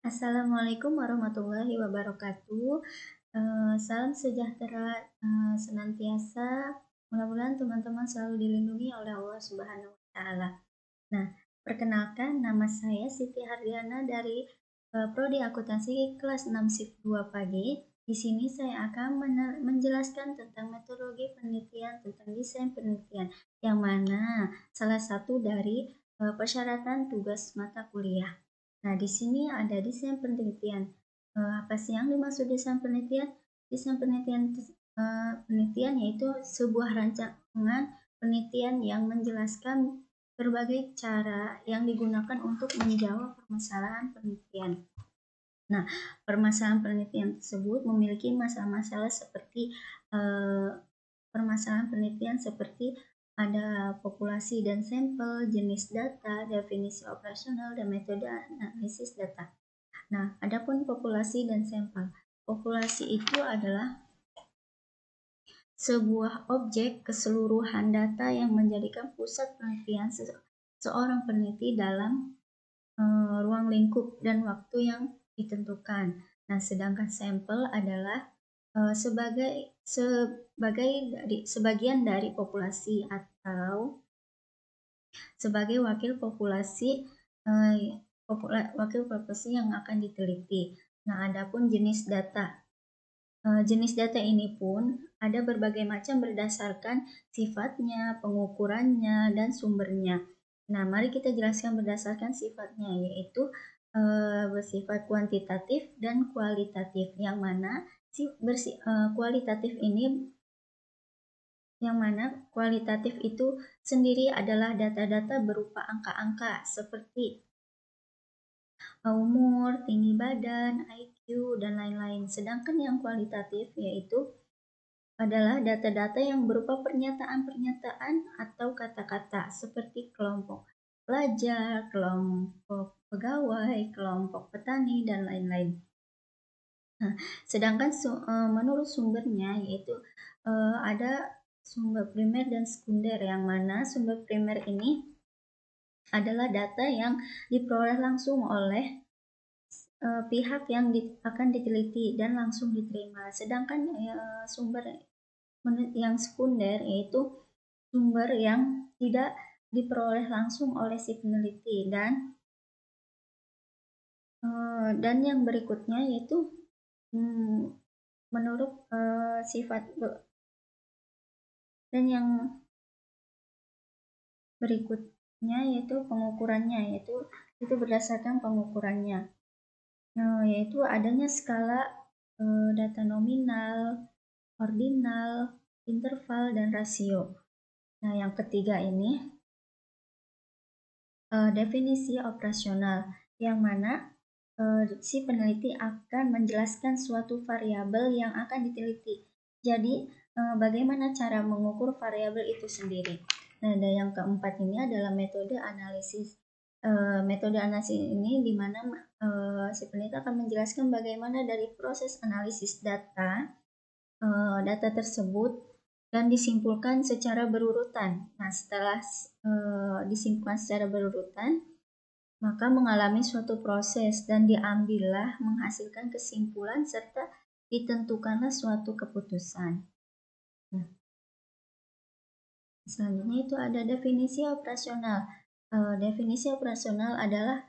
Assalamualaikum warahmatullahi wabarakatuh. Salam sejahtera senantiasa. Mudah-mudahan teman-teman selalu dilindungi oleh Allah Subhanahu wa Ta'ala. Nah, perkenalkan nama saya Siti Hardiana dari Prodi Akuntansi kelas 6 Shift 2 pagi. Di sini saya akan menjelaskan tentang metodologi penelitian tentang desain penelitian, yang mana salah satu dari persyaratan tugas mata kuliah. Nah, di sini ada desain penelitian. Apa sih yang dimaksud desain penelitian? Desain penelitian yaitu sebuah rancangan penelitian yang menjelaskan berbagai cara yang digunakan untuk menjawab permasalahan penelitian. Nah, permasalahan penelitian tersebut memiliki masalah-masalah seperti permasalahan penelitian seperti ada populasi dan sampel, jenis data, definisi operasional, dan metode analisis data. Nah, adapun populasi dan sampel. Populasi itu adalah sebuah objek keseluruhan data yang menjadikan pusat penelitian seorang peneliti dalam ruang lingkup dan waktu yang ditentukan. Nah, sedangkan sampel adalah sebagian dari populasi atau sebagai wakil populasi yang akan diteliti. Nah, adapun jenis data. Jenis data ini pun ada berbagai macam berdasarkan sifatnya, pengukurannya, dan sumbernya. Nah, mari kita jelaskan berdasarkan sifatnya, yaitu bersifat kuantitatif dan kualitatif. Yang mana kualitatif itu sendiri adalah data-data berupa angka-angka seperti umur, tinggi badan, IQ, dan lain-lain. Sedangkan yang kualitatif yaitu adalah data-data yang berupa pernyataan-pernyataan atau kata-kata seperti kelompok pelajar, kelompok pegawai, kelompok petani, dan lain-lain. Nah, sedangkan menurut sumbernya yaitu ada sumber primer dan sekunder, yang mana sumber primer ini adalah data yang diperoleh langsung oleh pihak yang akan diteliti dan langsung diterima. Sedangkan sumber yang sekunder yaitu sumber yang tidak diperoleh langsung oleh si peneliti, dan yang berikutnya yaitu menurut sifat dan yang berikutnya yaitu pengukurannya, yaitu itu berdasarkan pengukurannya, yaitu adanya skala data nominal, ordinal, interval, dan rasio. Nah, yang ketiga ini definisi operasional, yang mana si peneliti akan menjelaskan suatu variabel yang akan diteliti. Jadi, bagaimana cara mengukur variabel itu sendiri. Nah, dan yang keempat ini adalah metode analisis. Metode analisis ini di mana si peneliti akan menjelaskan bagaimana dari proses analisis data tersebut dan disimpulkan secara berurutan. Nah, setelah disimpulkan secara berurutan, maka mengalami suatu proses dan diambillah menghasilkan kesimpulan serta ditentukanlah suatu keputusan. Nah, selanjutnya itu ada definisi operasional. Definisi operasional adalah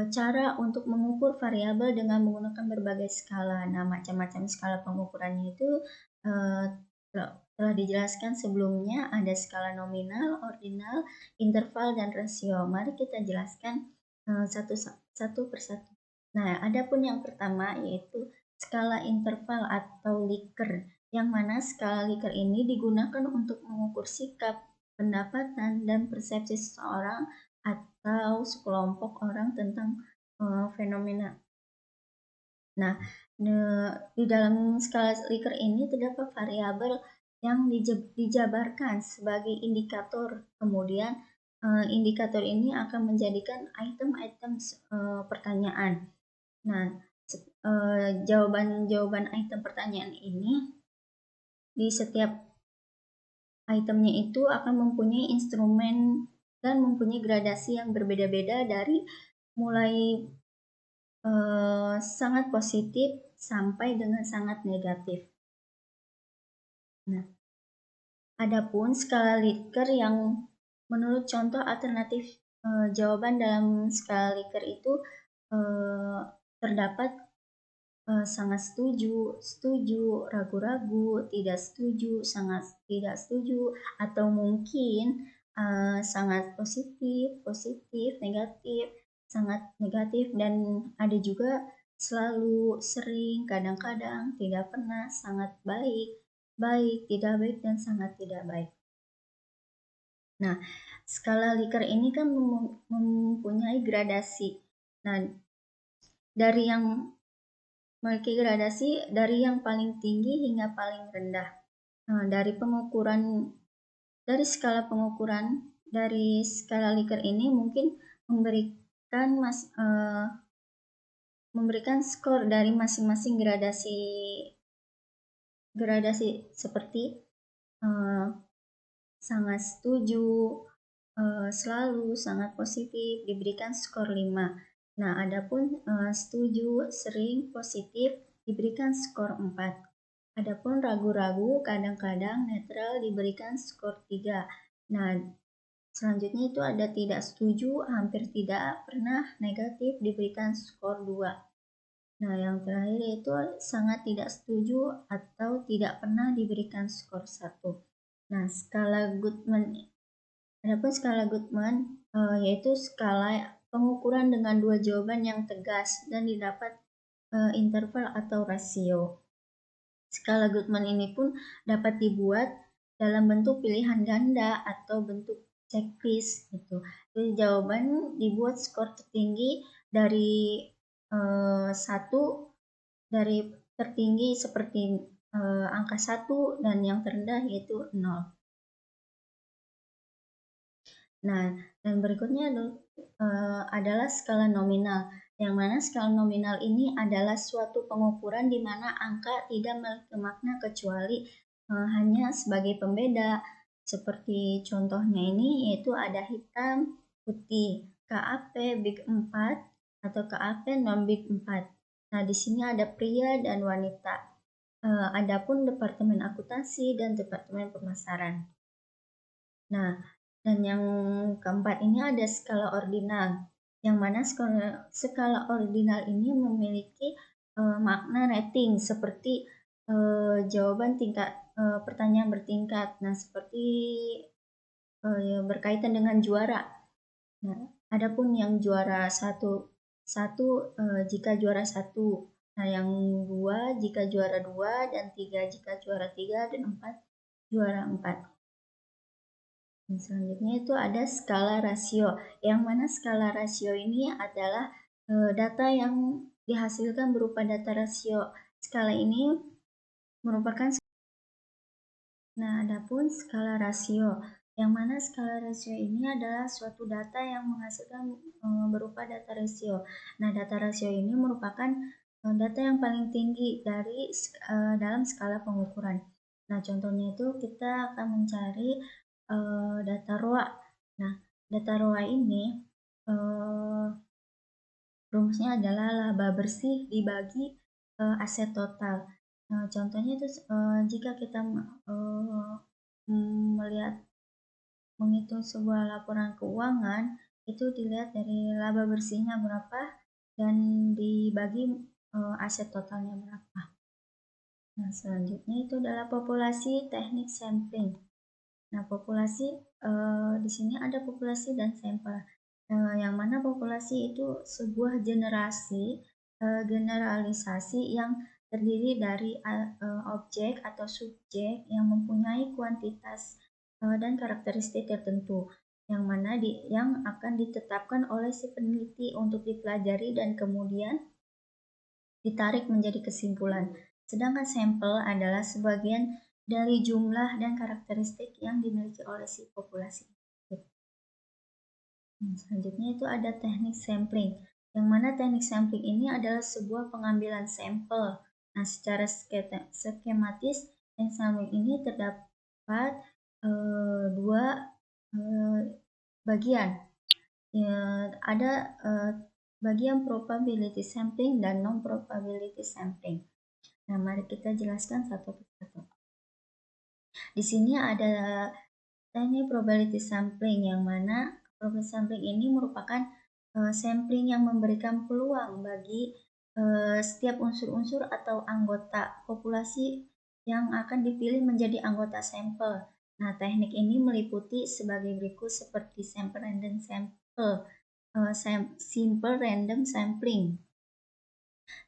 cara untuk mengukur variabel dengan menggunakan berbagai skala. Nah, macam-macam skala pengukurannya itu telah dijelaskan sebelumnya. Ada skala nominal, ordinal, interval, dan rasio. Mari kita jelaskan satu persatu. Nah, adapun yang pertama yaitu skala interval atau Likert, yang mana skala Likert ini digunakan untuk mengukur sikap, pendapatan, dan persepsi seseorang atau sekelompok orang tentang fenomena. Nah, di dalam skala Likert ini terdapat variabel yang dijabarkan sebagai indikator. Kemudian indikator ini akan menjadikan item-item pertanyaan. Nah, jawaban item pertanyaan ini di setiap itemnya itu akan mempunyai instrumen dan mempunyai gradasi yang berbeda-beda dari mulai sangat positif sampai dengan sangat negatif. Nah, adapun skala Likert yang menurut contoh alternatif jawaban dalam skala Likert itu terdapat sangat setuju, setuju, ragu-ragu, tidak setuju, sangat tidak setuju, atau mungkin sangat positif, positif, negatif, sangat negatif, dan ada juga selalu, sering, kadang-kadang, tidak pernah, sangat baik, baik, tidak baik, dan sangat tidak baik. Nah, skala Likert ini kan mempunyai gradasi. Nah, dari yang memiliki gradasi dari yang paling tinggi hingga paling rendah. Nah, dari skala pengukuran dari skala Likert ini mungkin memberikan skor dari masing-masing gradasi seperti sangat setuju, selalu, sangat positif diberikan skor 5. Nah, adapun setuju, sering, positif diberikan skor 4. Adapun ragu-ragu, kadang-kadang, netral diberikan skor 3. Nah, selanjutnya itu ada tidak setuju, hampir tidak pernah, negatif diberikan skor 2. Nah, yang terakhir itu sangat tidak setuju atau tidak pernah diberikan skor 1. Nah, adapun skala Goodman yaitu skala pengukuran dengan dua jawaban yang tegas dan didapat interval atau rasio. Skala Goodman ini pun dapat dibuat dalam bentuk pilihan ganda atau bentuk checklist gitu. Jadi jawaban dibuat skor tertinggi dari satu, dari tertinggi seperti angka 1 dan yang terendah yaitu 0. Nah, dan berikutnya adalah skala nominal, yang mana skala nominal ini adalah suatu pengukuran di mana angka tidak memiliki makna kecuali hanya sebagai pembeda. Seperti contohnya ini yaitu ada hitam, putih, KAP Big 4 atau KAP non Big 4. Nah, di sini ada pria dan wanita. Adapun departemen akuntansi dan departemen pemasaran. Nah, dan yang keempat ini ada skala ordinal, yang mana skala ordinal ini memiliki makna rating seperti jawaban tingkat pertanyaan bertingkat. Nah, seperti berkaitan dengan juara. Nah, adapun yang juara satu jika juara 1. Nah, yang 2 jika juara 2, dan 3 jika juara 3, dan 4 juara 4. Dan selanjutnya itu ada skala rasio, yang mana skala rasio ini adalah data yang dihasilkan berupa data rasio. Skala ini merupakan adapun skala rasio, yang mana skala rasio ini adalah suatu data yang menghasilkan berupa data rasio. Nah, data rasio ini merupakan data yang paling tinggi dalam skala pengukuran. Nah, contohnya itu kita akan mencari data ROA. Nah, data ROA ini rumusnya adalah laba bersih dibagi aset total. Contohnya itu jika kita menghitung sebuah laporan keuangan, itu dilihat dari laba bersihnya berapa dan dibagi aset totalnya berapa. Nah, selanjutnya itu adalah populasi teknik sampling. Nah, populasi di sini ada populasi dan sampel. Yang mana populasi itu sebuah generalisasi yang terdiri dari objek atau subjek yang mempunyai kuantitas dan karakteristik tertentu, yang mana yang akan ditetapkan oleh si peneliti untuk dipelajari dan kemudian ditarik menjadi kesimpulan. Sedangkan sampel adalah sebagian dari jumlah dan karakteristik yang dimiliki oleh si populasi. Selanjutnya itu ada teknik sampling, yang mana teknik sampling ini adalah sebuah pengambilan sampel. Nah, secara skematis, teknik sampling ini terdapat dua bagian. Ada bagian probability sampling dan non-probability sampling. Nah, mari kita jelaskan satu persatu. Di sini ada teknik probability sampling, yang mana probability sampling ini merupakan sampling yang memberikan peluang bagi setiap unsur-unsur atau anggota populasi yang akan dipilih menjadi anggota sampel. Nah, teknik ini meliputi sebagai berikut seperti simple random sampling.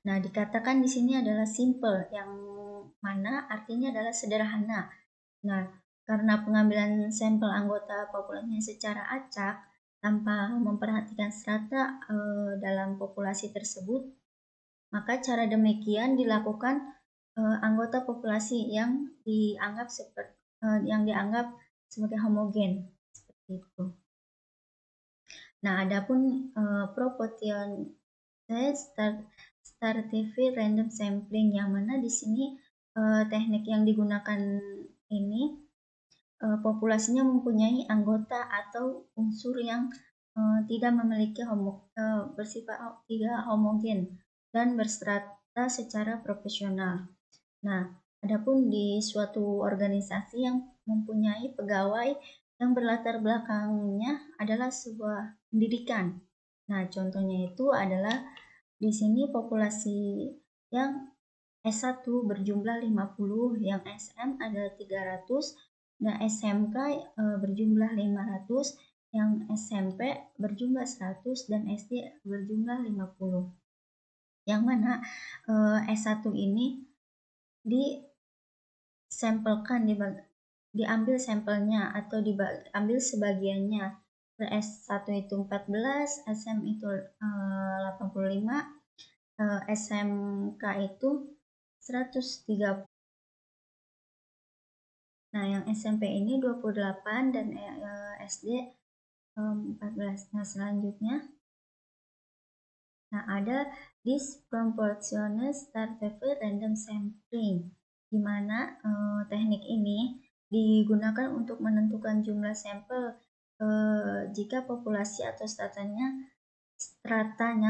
Nah, dikatakan di sini adalah simple, yang mana artinya adalah sederhana. Nah, karena pengambilan sampel anggota populasinya secara acak tanpa memperhatikan strata dalam populasi tersebut, maka cara demikian dilakukan anggota populasi yang dianggap sebagai homogen, seperti itu. Nah, adapun stratified random sampling, yang mana di sini teknik yang digunakan ini populasinya mempunyai anggota atau unsur yang tidak memiliki bersifat tidak homogen dan berstrata secara proporsional. Nah, adapun di suatu organisasi yang mempunyai pegawai yang berlatar belakangnya adalah sebuah pendidikan. Nah, contohnya itu adalah di sini populasi yang S1 berjumlah 50, yang SM adalah 300, dan SMK berjumlah 500, yang SMP berjumlah 100, dan SD berjumlah 50. Yang mana S1 ini diambil sampelnya atau diambil sebagiannya. S1 itu 14, SM itu 85, SMK itu 130. Nah, yang SMP ini 28 dan SD 14. Nah, selanjutnya, ada disproportionate stratified random sampling, di mana teknik ini digunakan untuk menentukan jumlah sampel jika populasi atau stratanya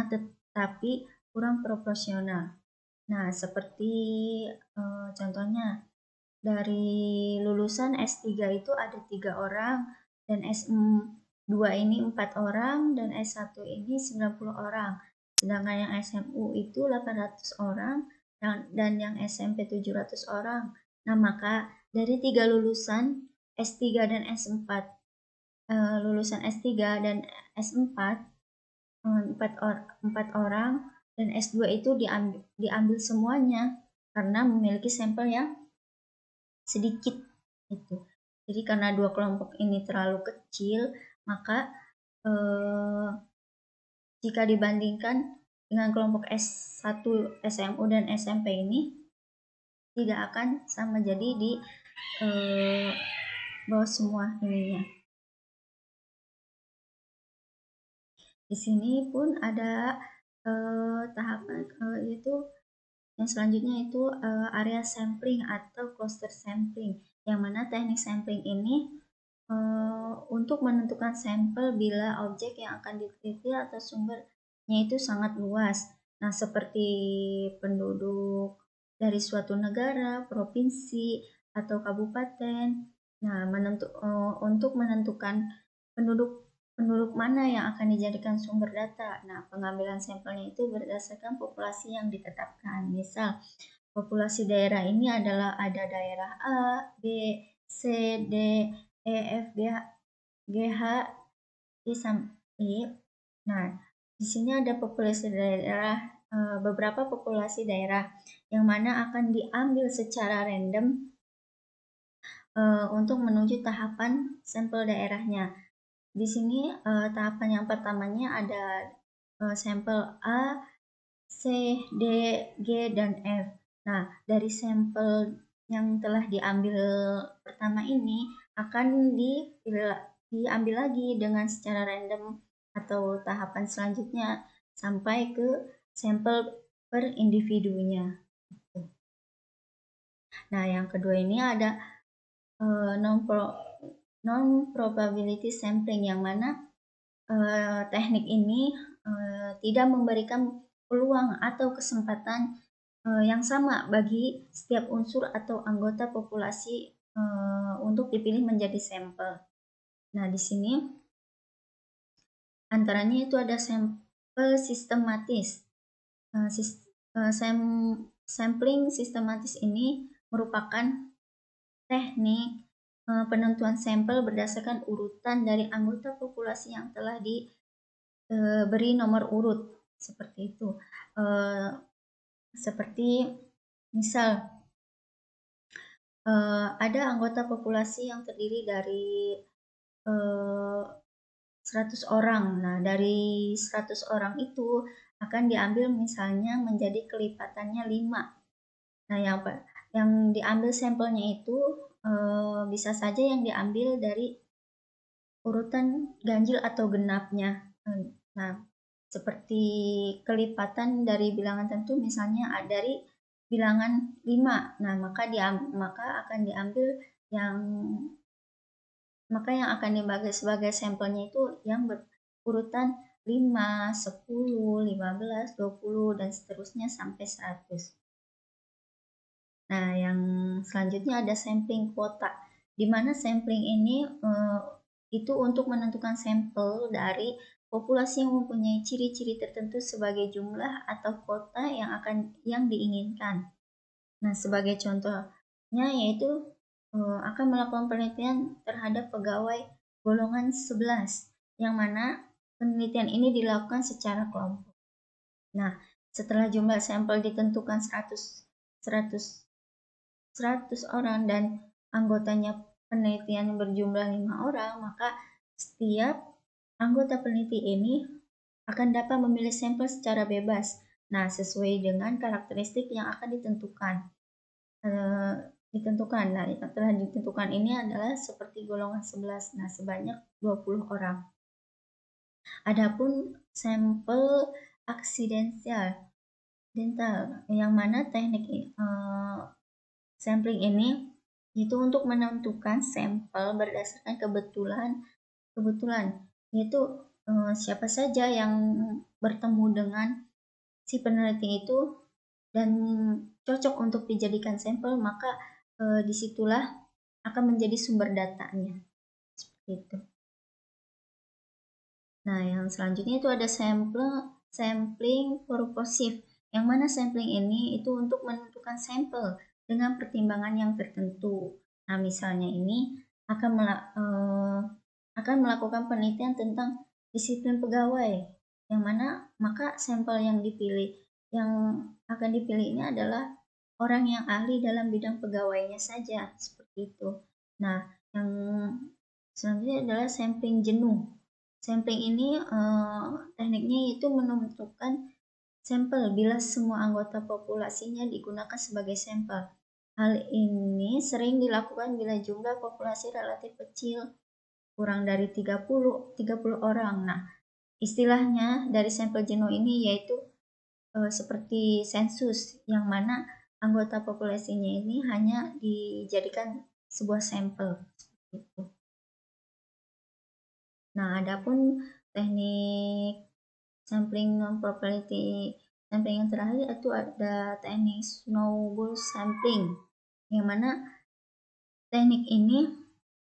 tetapi kurang proporsional. Nah, seperti contohnya, dari lulusan S3 itu ada 3 orang, dan S2 ini 4 orang, dan S1 ini 90 orang. Sedangkan yang SMU itu 800 orang, dan yang SMP 700 orang. Nah, maka dari 3 lulusan S3 dan S4, lulusan S3 dan S4, 4 orang, dan S2 itu diambil semuanya karena memiliki sampel yang sedikit itu. Jadi karena dua kelompok ini terlalu kecil, maka jika dibandingkan dengan kelompok S1, SMU, dan SMP ini tidak akan sama, jadi di bawah semua ininya. Di sini pun ada tahapan yaitu yang selanjutnya itu area sampling atau cluster sampling, yang mana teknik sampling ini untuk menentukan sampel bila objek yang akan diteliti atau sumbernya itu sangat luas. Nah, seperti penduduk dari suatu negara, provinsi, atau kabupaten. Nah, untuk menentukan penduduk mana yang akan dijadikan sumber data. Nah, pengambilan sampelnya itu berdasarkan populasi yang ditetapkan. Misal, populasi daerah ini adalah ada daerah A, B, C, D, E, F, G, H, I, sampai I. Nah, di sini ada populasi daerah, beberapa populasi daerah yang mana akan diambil secara random untuk menuju tahapan sampel daerahnya. Di sini tahapan yang pertamanya ada sampel A, C, D, G, dan F. Nah, dari sampel yang telah diambil pertama ini akan diambil lagi dengan secara random atau tahapan selanjutnya sampai ke sampel per individunya. Nah, yang kedua ini ada non-probability sampling, yang mana teknik ini tidak memberikan peluang atau kesempatan yang sama bagi setiap unsur atau anggota populasi untuk dipilih menjadi sampel. Nah, di sini antaranya itu ada sampel sistematis. Sampling sistematis ini merupakan teknik penentuan sampel berdasarkan urutan dari anggota populasi yang telah diberi nomor urut, seperti itu. Seperti misal ada anggota populasi yang terdiri dari 100 orang. Nah, dari 100 orang itu akan diambil misalnya menjadi kelipatannya 5. Nah, yang diambil sampelnya itu bisa saja yang diambil dari urutan ganjil atau genapnya. Nah, seperti kelipatan dari bilangan tentu misalnya dari bilangan 5. Nah, maka akan diambil yang akan dibagi sebagai sampelnya itu yang berurutan 5, 10, 15, 20 dan seterusnya sampai 100. Nah, yang selanjutnya ada sampling kuota, di mana sampling ini itu untuk menentukan sampel dari populasi yang mempunyai ciri-ciri tertentu sebagai jumlah atau kuota yang diinginkan. Nah, sebagai contohnya yaitu akan melakukan penelitian terhadap pegawai golongan 11, yang mana penelitian ini dilakukan secara kelompok. Nah, setelah jumlah sampel ditentukan 100 orang dan anggotanya penelitian berjumlah 5 orang, maka setiap anggota peneliti ini akan dapat memilih sampel secara bebas. Nah, sesuai dengan karakteristik yang akan ditentukan. Nah, yang telah ditentukan ini adalah seperti golongan 11. Nah, sebanyak 20 orang. Adapun sampel aksidensial dental, yang mana teknik sampling ini itu untuk menentukan sampel berdasarkan kebetulan, yaitu siapa saja yang bertemu dengan si peneliti itu dan cocok untuk dijadikan sampel, maka disitulah akan menjadi sumber datanya, seperti itu. Nah, yang selanjutnya itu ada sampling purposive, yang mana sampling ini itu untuk menentukan sampel dengan pertimbangan yang tertentu. Nah, misalnya ini akan melakukan penelitian tentang disiplin pegawai, yang mana maka sampel yang akan dipilih ini adalah orang yang ahli dalam bidang pegawainya saja, seperti itu. Nah, yang selanjutnya adalah sampling jenuh. Sampling ini tekniknya itu menentukan sampel bila semua anggota populasinya digunakan sebagai sampel. Hal ini sering dilakukan bila jumlah populasi relatif kecil, kurang dari 30 orang. Nah, istilahnya dari sampel jenuh ini yaitu seperti sensus, yang mana anggota populasinya ini hanya dijadikan sebuah sampel, seperti itu. Nah, adapun teknik sampling non-proprietary sampling yang terakhir itu ada teknik snowball sampling, yang mana teknik ini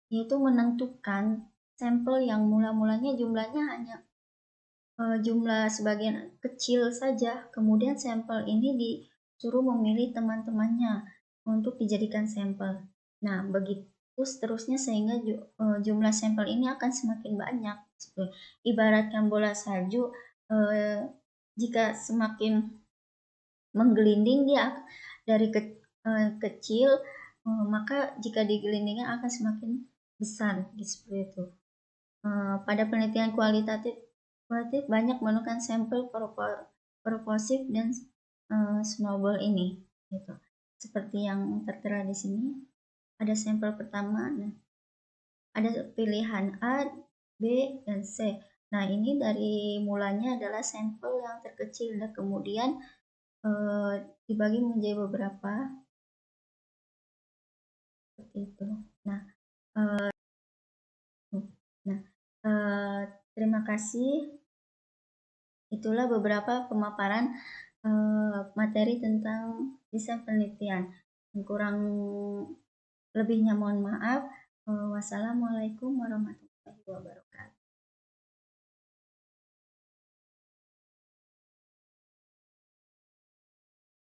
yaitu menentukan sampel yang mula-mulanya jumlahnya hanya jumlah sebagian kecil saja, kemudian sampel ini disuruh memilih teman-temannya untuk dijadikan sampel. Nah, begitu seterusnya sehingga jumlah sampel ini akan semakin banyak. Ibaratkan bola salju, jika semakin menggelinding dia dari kecil, maka jika digelindingkan akan semakin besar, seperti itu. Pada penelitian kualitatif banyak menemukan sampel purposive dan snowball ini, gitu. Seperti yang tertera di sini, ada sampel pertama, nah, ada pilihan A, B, dan C. Nah, ini dari mulanya adalah sampel yang terkecil dan kemudian dibagi menjadi beberapa, seperti itu. Nah, Terima kasih. Itulah beberapa pemaparan materi tentang desain penelitian. Kurang lebihnya mohon maaf. Wassalamualaikum warahmatullahi wabarakatuh.